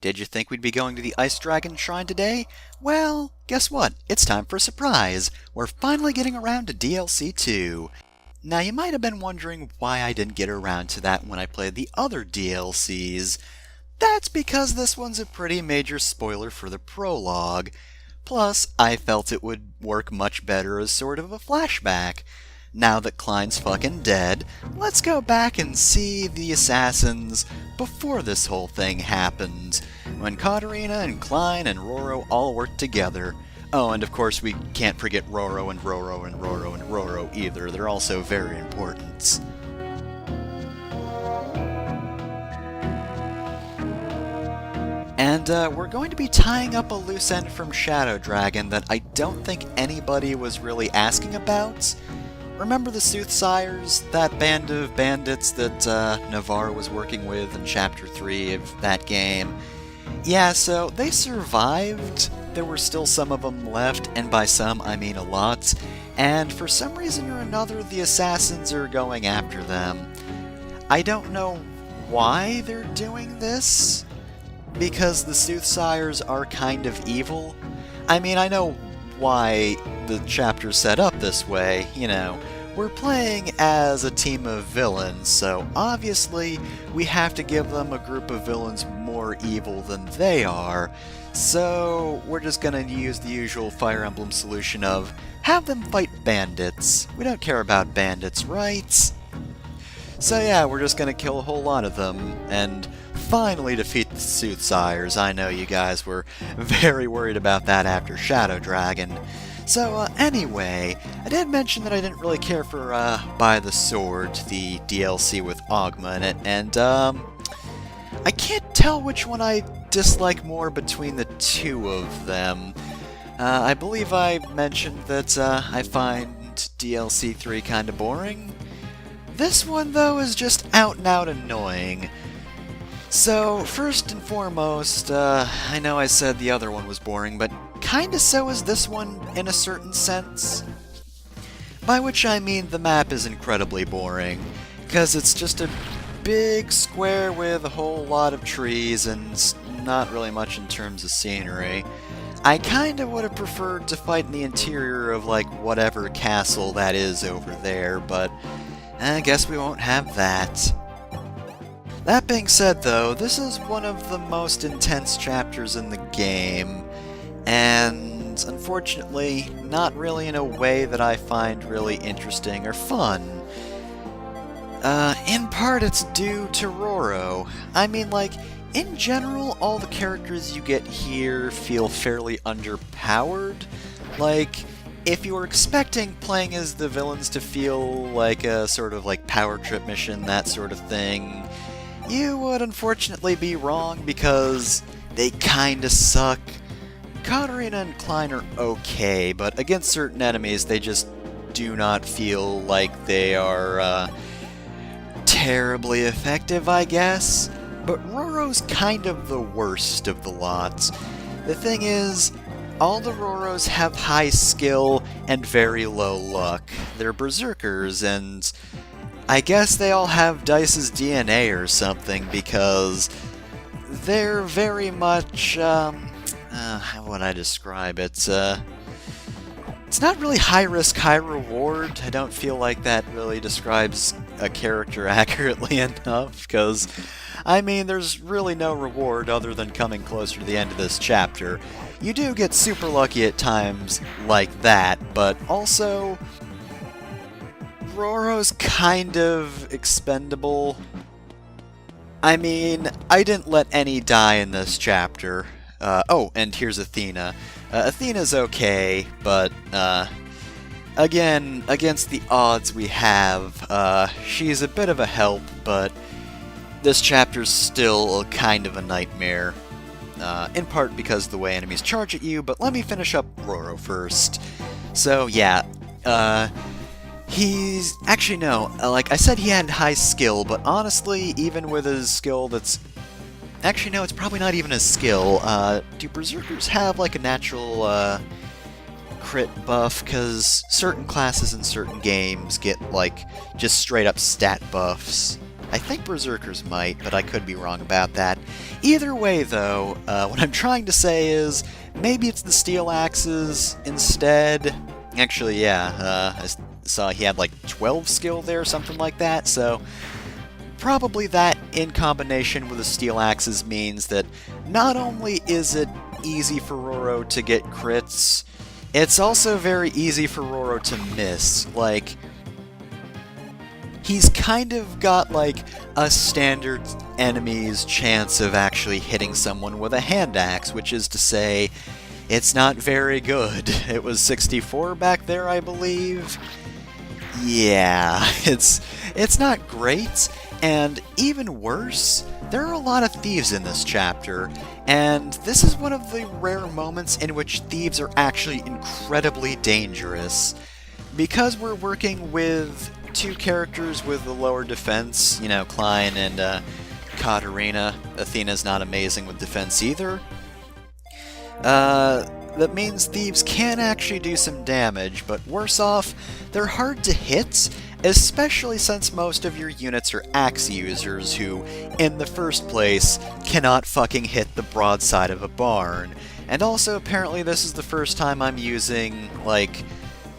Did you think we'd be going to the Ice Dragon Shrine today? Well, guess what? It's time for a surprise! We're finally getting around to DLC 2. Now, you might have been wondering why I didn't get around to that when I played the other DLCs. That's because this one's a pretty major spoiler for the prologue. Plus, I felt it would work much better as sort of a flashback. Now that Klein's fucking dead, let's go back and see the assassins before this whole thing happened, when Katarina and Klein and Roro all worked together. Oh, and of course we can't forget Roro and Roro and Roro and Roro either, they're also very important. And we're going to be tying up a loose end from Shadow Dragon that I don't think anybody was really asking about. Remember the Soothsayers, that band of bandits that Navarre was working with in Chapter 3 of that game? Yeah, so they survived. There were still some of them left, and by some I mean a lot. And for some reason or another, the assassins are going after them. I don't know why they're doing this, because the Soothsayers are kind of evil. I mean, I know why the chapter's set up this way, you know. We're playing as a team of villains, so obviously we have to give them a group of villains more evil than they are. So we're just gonna use the usual Fire Emblem solution of have them fight bandits. We don't care about bandits, right? So yeah, we're just gonna kill a whole lot of them, and finally defeat the Soothsayers. I know you guys were very worried about that after Shadow Dragon. So anyway, I did mention that I didn't really care for By the Sword, the DLC with Ogma in it, and I can't tell which one I dislike more between the two of them. I believe I mentioned that I find DLC 3 kinda boring. This one, though, is just out-and-out annoying. So, first and foremost, I know I said the other one was boring, but kinda so is this one in a certain sense. By which I mean the map is incredibly boring, because it's just a big square with a whole lot of trees and not really much in terms of scenery. I kinda would have preferred to fight in the interior of, like, whatever castle that is over there, but I guess we won't have that. That being said, though, this is one of the most intense chapters in the game, and unfortunately, not really in a way that I find really interesting or fun. In part, it's due to Roro. I mean, like, in general, all the characters you get here feel fairly underpowered. Like, if you were expecting playing as the villains to feel like a sort of like power trip mission, that sort of thing, you would unfortunately be wrong because they kinda suck. Katarina and Klein are okay, but against certain enemies they just do not feel like they are terribly effective, I guess. But Roro's kind of the worst of the lot. The thing is, all the Roros have high skill and very low luck. They're berserkers, and I guess they all have Dice's DNA or something, because they're very much, how would I describe it? It's not really high risk, high reward. I don't feel like that really describes a character accurately enough, because, I mean, there's really no reward other than coming closer to the end of this chapter. You do get super lucky at times like that, but also Roro's kind of expendable. I mean, I didn't let any die in this chapter. Oh, and here's Athena. Athena's okay, but, again, against the odds we have, she's a bit of a help, but this chapter's still kind of a nightmare. In part because of the way enemies charge at you, but let me finish up Roro first. So, yeah, he's... Actually, no, like I said, he had high skill, but honestly, even with his skill that's... Actually, no, it's probably not even his skill. Do Berserkers have, like, a natural, crit buff? Because certain classes in certain games get, like, just straight-up stat buffs. I think Berserkers might, but I could be wrong about that. Either way, though, what I'm trying to say is maybe it's the steel axes instead. Actually, yeah, I saw he had like 12 skill there, something like that, so probably that in combination with the steel axes means that not only is it easy for Roro to get crits, it's also very easy for Roro to miss. Like, he's kind of got like a standard enemy's chance of actually hitting someone with a hand axe, which is to say, it's not very good. It was 64 back there, I believe. Yeah, it's not great, and even worse, there are a lot of thieves in this chapter, and this is one of the rare moments in which thieves are actually incredibly dangerous. Because we're working with two characters with the lower defense, you know, Klein and Katarina. Athena's not amazing with defense either. That means thieves can actually do some damage, but worse off, they're hard to hit, especially since most of your units are axe users who, in the first place, cannot fucking hit the broadside of a barn. And also, apparently this is the first time I'm using, like,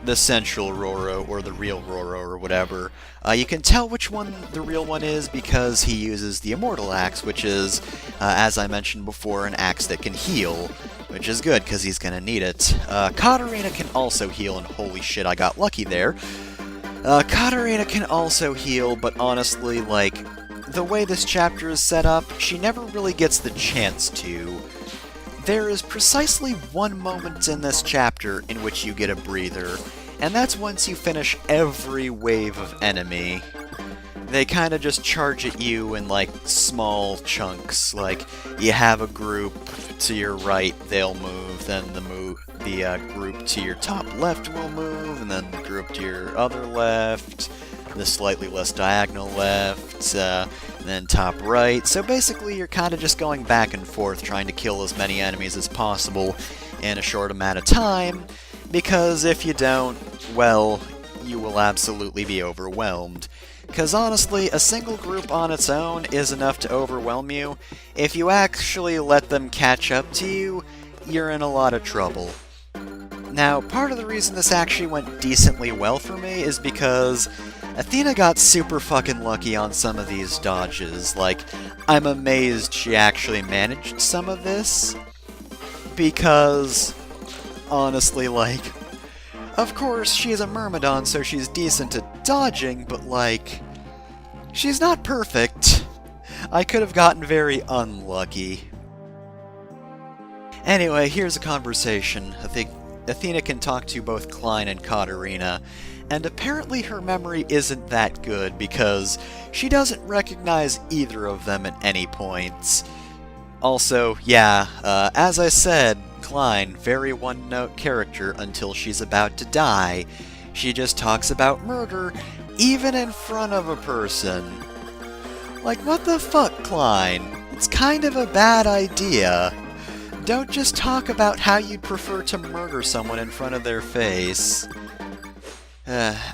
the central Roro, or the real Roro, or whatever. You can tell which one the real one is because he uses the Immortal Axe, which is, as I mentioned before, an axe that can heal, which is good, because he's gonna need it. Katarina can also heal, and holy shit, I got lucky there. Katarina can also heal, but honestly, like, the way this chapter is set up, she never really gets the chance to. There is precisely one moment in this chapter in which you get a breather, and that's once you finish every wave of enemy. They kind of just charge at you in, like, small chunks. Like, you have a group to your right, they'll move, then the group to your top left will move, and then the group to your other left, the slightly less diagonal left, and then top right. So basically you're kind of just going back and forth trying to kill as many enemies as possible in a short amount of time, because if you don't, well, you will absolutely be overwhelmed. Because honestly, a single group on its own is enough to overwhelm you. If you actually let them catch up to you, you're in a lot of trouble. Now, part of the reason this actually went decently well for me is because Athena got super fucking lucky on some of these dodges. Like, I'm amazed she actually managed some of this, because, honestly, like, of course, she's a Myrmidon, so she's decent at dodging, but, like, she's not perfect. I could have gotten very unlucky. Anyway, here's a conversation. I think Athena can talk to both Klein and Katarina, and apparently her memory isn't that good because she doesn't recognize either of them at any point. Also, yeah, as I said, Klein, very one-note character until she's about to die. She just talks about murder, even in front of a person. Like, what the fuck, Klein? It's kind of a bad idea. Don't just talk about how you'd prefer to murder someone in front of their face.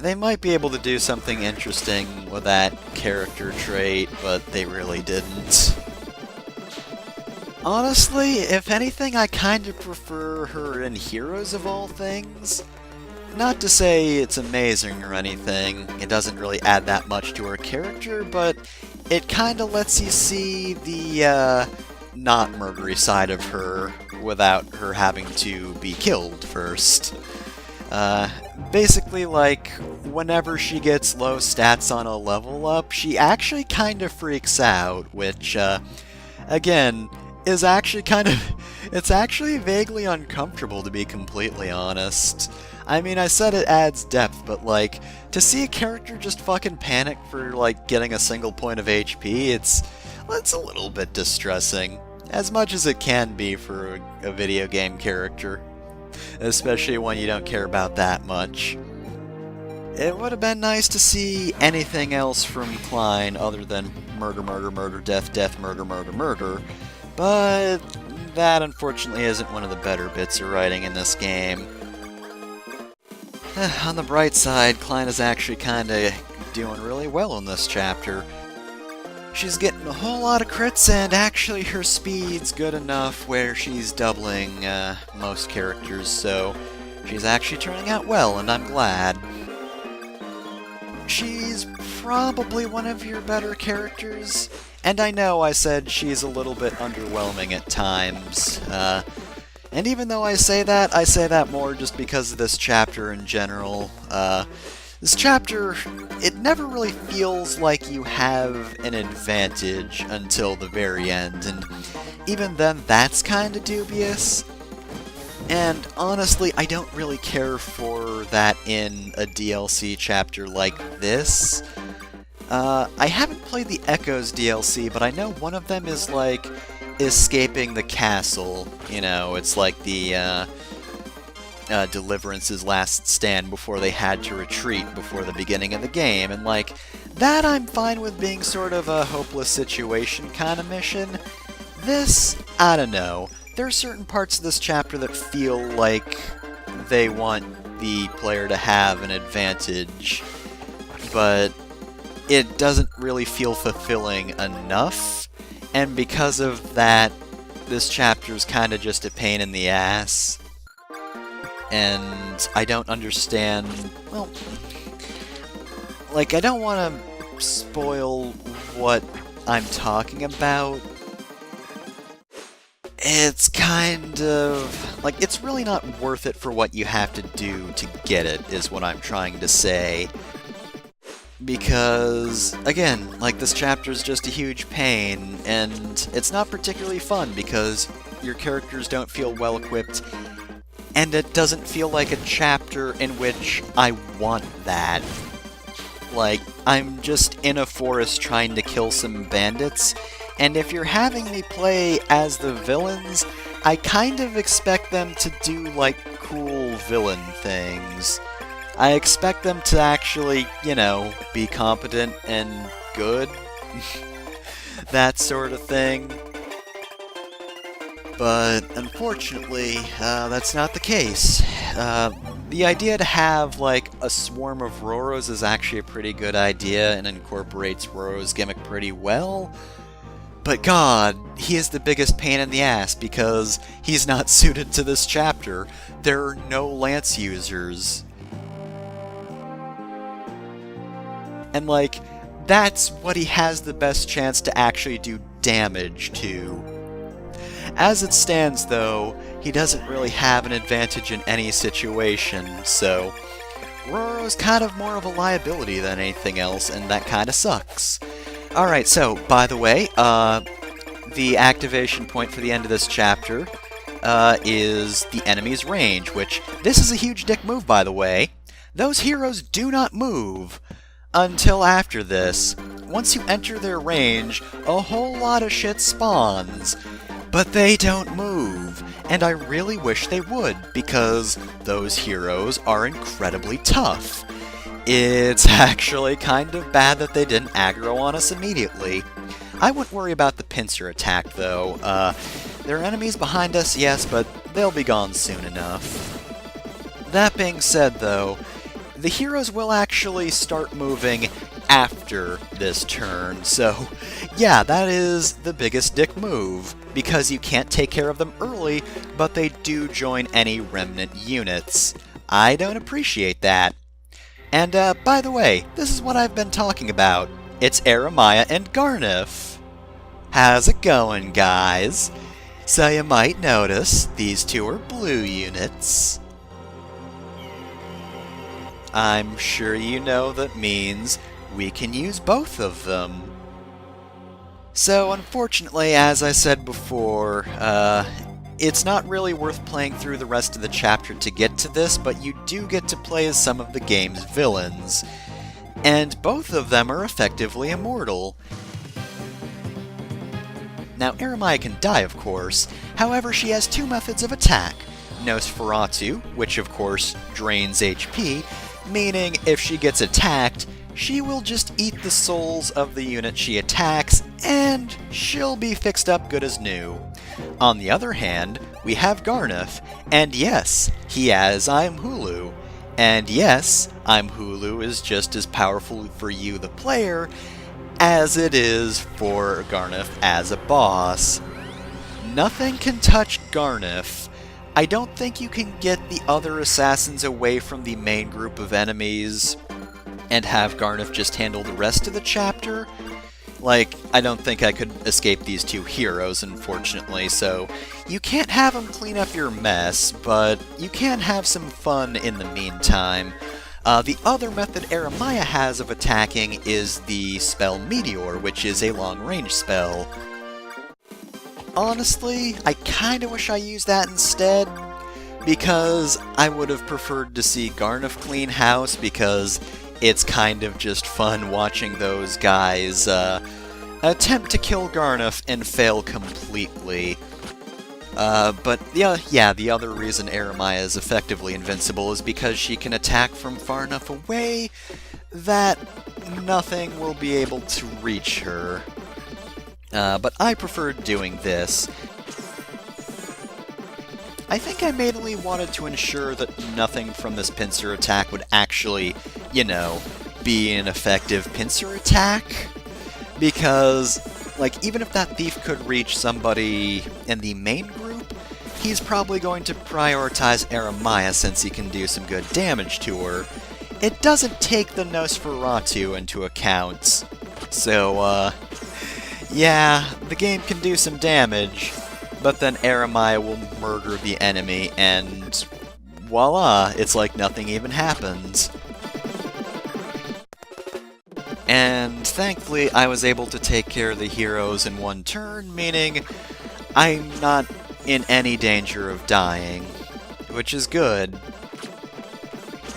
They might be able to do something interesting with that character trait, but they really didn't. Honestly, if anything, I kind of prefer her in Heroes of all things. Not to say it's amazing or anything, it doesn't really add that much to her character, but it kind of lets you see the, not murdery side of her without her having to be killed first. Basically, like, whenever she gets low stats on a level up, she actually kind of freaks out, which, again, is actually it's actually vaguely uncomfortable, to be completely honest. I mean, I said it adds depth, but, like, to see a character just fucking panic for, like, getting a single point of HP, it's a little bit distressing. As much as it can be for a video game character. Especially when you don't care about that much. It would have been nice to see anything else from Klein other than murder, murder, murder, death, death, murder, murder, murder. But that, unfortunately, isn't one of the better bits of writing in this game. On the bright side, Klein is actually kinda doing really well in this chapter. She's getting a whole lot of crits, and actually her speed's good enough where she's doubling most characters, so she's actually turning out well, and I'm glad. She's probably one of your better characters, and I know I said she's a little bit underwhelming at times, and even though I say that more just because of this chapter in general. This chapter, it never really feels like you have an advantage until the very end, and even then that's kinda dubious. And honestly, I don't really care for that in a DLC chapter like this. I haven't played the Echoes DLC, but I know one of them is like escaping the castle. You know, it's like the Deliverance's last stand before they had to retreat before the beginning of the game, and like, that I'm fine with being sort of a hopeless situation kind of mission. This, I don't know. There are certain parts of this chapter that feel like they want the player to have an advantage, but it doesn't really feel fulfilling enough, and because of that, this chapter's kinda just a pain in the ass. And I don't understand, well, like, I don't want to spoil what I'm talking about. It's kind of, like, it's really not worth it for what you have to do to get it, is what I'm trying to say. Because, again, like, this chapter's just a huge pain, and it's not particularly fun because your characters don't feel well-equipped, and it doesn't feel like a chapter in which I want that. Like, I'm just in a forest trying to kill some bandits, and if you're having me play as the villains, I kind of expect them to do, like, cool villain things. I expect them to actually, you know, be competent and good. That sort of thing. But, unfortunately, that's not the case. The idea to have, like, a swarm of Roros is actually a pretty good idea and incorporates Roro's gimmick pretty well. But god, he is the biggest pain in the ass because he's not suited to this chapter. There are no lance users. And, like, that's what he has the best chance to actually do damage to. As it stands, though, he doesn't really have an advantage in any situation, so Roro's kind of more of a liability than anything else, and that kinda sucks. Alright, so, by the way, the activation point for the end of this chapter is the enemy's range, which, this is a huge dick move, by the way. Those heroes do not move until after this. Once you enter their range, a whole lot of shit spawns. But they don't move, and I really wish they would, because those heroes are incredibly tough. It's actually kind of bad that they didn't aggro on us immediately. I wouldn't worry about the pincer attack, though. There are enemies behind us, yes, but they'll be gone soon enough. That being said, though, the heroes will actually start moving after this turn, so yeah, that is the biggest dick move, because you can't take care of them early, but they do join any remnant units. I don't appreciate that. And, by the way, this is what I've been talking about. It's Eremiah and Garnif. How's it going, guys? So you might notice, these two are blue units. I'm sure you know that means we can use both of them. So, unfortunately, as I said before, it's not really worth playing through the rest of the chapter to get to this, but you do get to play as some of the game's villains. And both of them are effectively immortal. Now, Eremiah can die, of course, however she has two methods of attack. Nosferatu, which of course drains HP, meaning if she gets attacked, she will just eat the souls of the unit she attacks, and she'll be fixed up good as new. On the other hand, we have Garnif, and yes, he has Einhänder. And yes, Einhänder is just as powerful for you, the player, as it is for Garneth as a boss. Nothing can touch Garneth. I don't think you can get the other assassins away from the main group of enemies and have Garneth just handle the rest of the chapter. Like, I don't think I could escape these two heroes, unfortunately, so you can't have them clean up your mess, but you can have some fun in the meantime. The other method Eremiah has of attacking is the spell Meteor, which is a long-range spell. Honestly, I kinda wish I used that instead, because I would have preferred to see Garneth clean house, because it's kind of just fun watching those guys attempt to kill Garneth and fail completely. But yeah, the other reason Eremiah is effectively invincible is because she can attack from far enough away that nothing will be able to reach her. But I preferred doing this. I think I mainly wanted to ensure that nothing from this pincer attack would actually, you know, be an effective pincer attack. Because, like, even if that thief could reach somebody in the main group, he's probably going to prioritize Eremiah since he can do some good damage to her. It doesn't take the Nosferatu into account. So, yeah, the game can do some damage, but then Eremiah will murder the enemy, and voila, it's like nothing even happened. And thankfully, I was able to take care of the heroes in one turn, meaning I'm not in any danger of dying, which is good.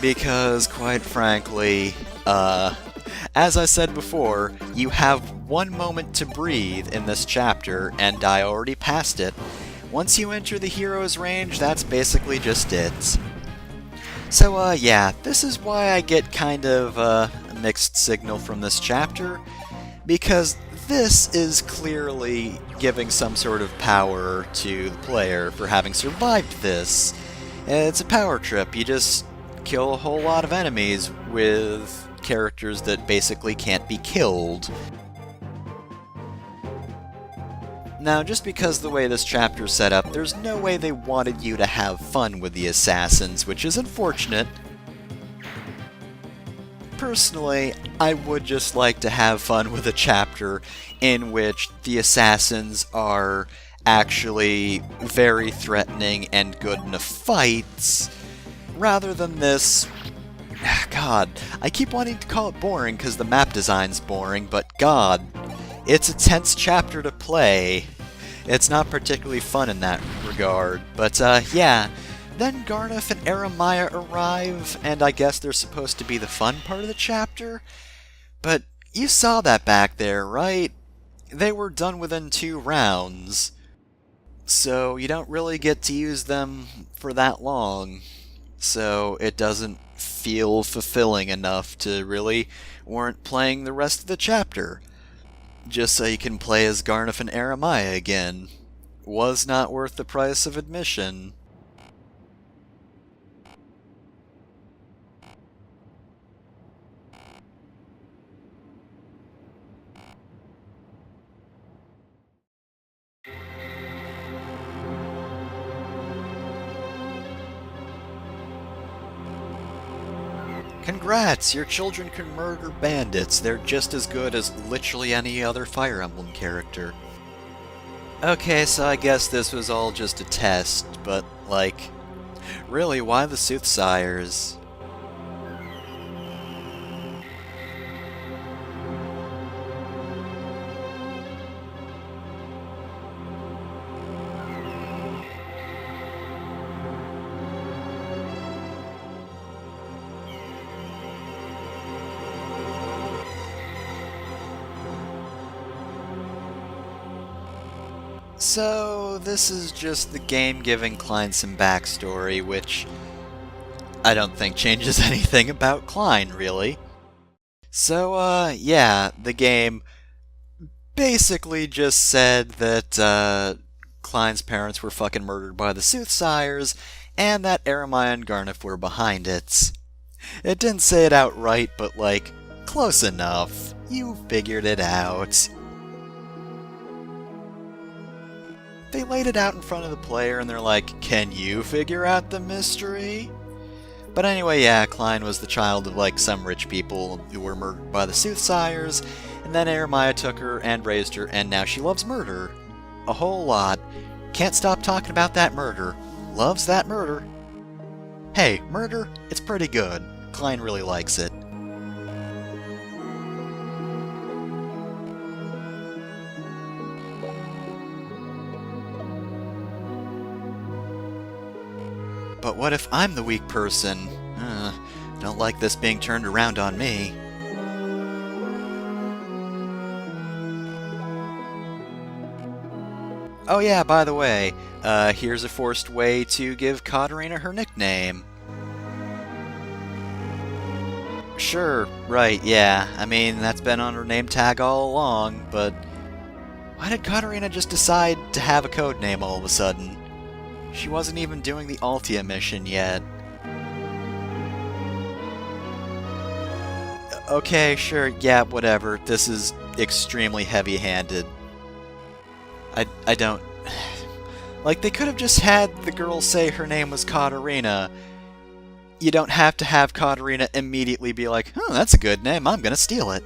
Because, quite frankly, as I said before, you have one moment to breathe in this chapter, and I already passed it. Once you enter the hero's range, that's basically just it. So, yeah, this is why I get kind of a mixed signal from this chapter, because this is clearly giving some sort of power to the player for having survived this. It's a power trip. You just kill a whole lot of enemies with characters that basically can't be killed. Now, just because the way this chapter's set up, there's no way they wanted you to have fun with the assassins, which is unfortunate. Personally, I would just like to have fun with a chapter in which the assassins are actually very threatening and good in a fight, rather than this. God, I keep wanting to call it boring because the map design's boring, but god, it's a tense chapter to play. It's not particularly fun in that regard, but yeah. Then Garneth and Eremiah arrive, and I guess they're supposed to be the fun part of the chapter? But you saw that back there, right? They were done within 2 rounds, so you don't really get to use them for that long. So it doesn't feel fulfilling enough to really warrant playing the rest of the chapter. Just so you can play as Garneth and Eremiah again. Was not worth the price of admission. Congrats! Your children can murder bandits. They're just as good as literally any other Fire Emblem character. Okay, so I guess this was all just a test, but, like, really, why the Soothsayers? So, this is just the game giving Klein some backstory, which I don't think changes anything about Klein, really. So, yeah, the game basically just said that, Klein's parents were fucking murdered by the Soothsayers, and that Eremiah and Garneth were behind it. It didn't say it outright, but, like, close enough. You figured it out. They laid it out in front of the player and they're like, can you figure out the mystery? But anyway, yeah, Klein was the child of like some rich people who were murdered by the soothsayers, and then Eremiah took her and raised her, and now she loves murder. A whole lot. Can't stop talking about that murder. Loves that murder. Hey, murder, it's pretty good. Klein really likes it. But what if I'm the weak person? Don't like this being turned around on me. Oh yeah, by the way, here's a forced way to give Katerina her nickname. Sure, right, yeah, I mean, that's been on her name tag all along, but why did Katerina just decide to have a code name all of a sudden? She wasn't even doing the Altia mission yet. Okay, sure, yeah, whatever. This is extremely heavy-handed. I don't... Like, they could have just had the girl say her name was Katerina. You don't have to have Katerina immediately be like, oh, that's a good name, I'm gonna steal it.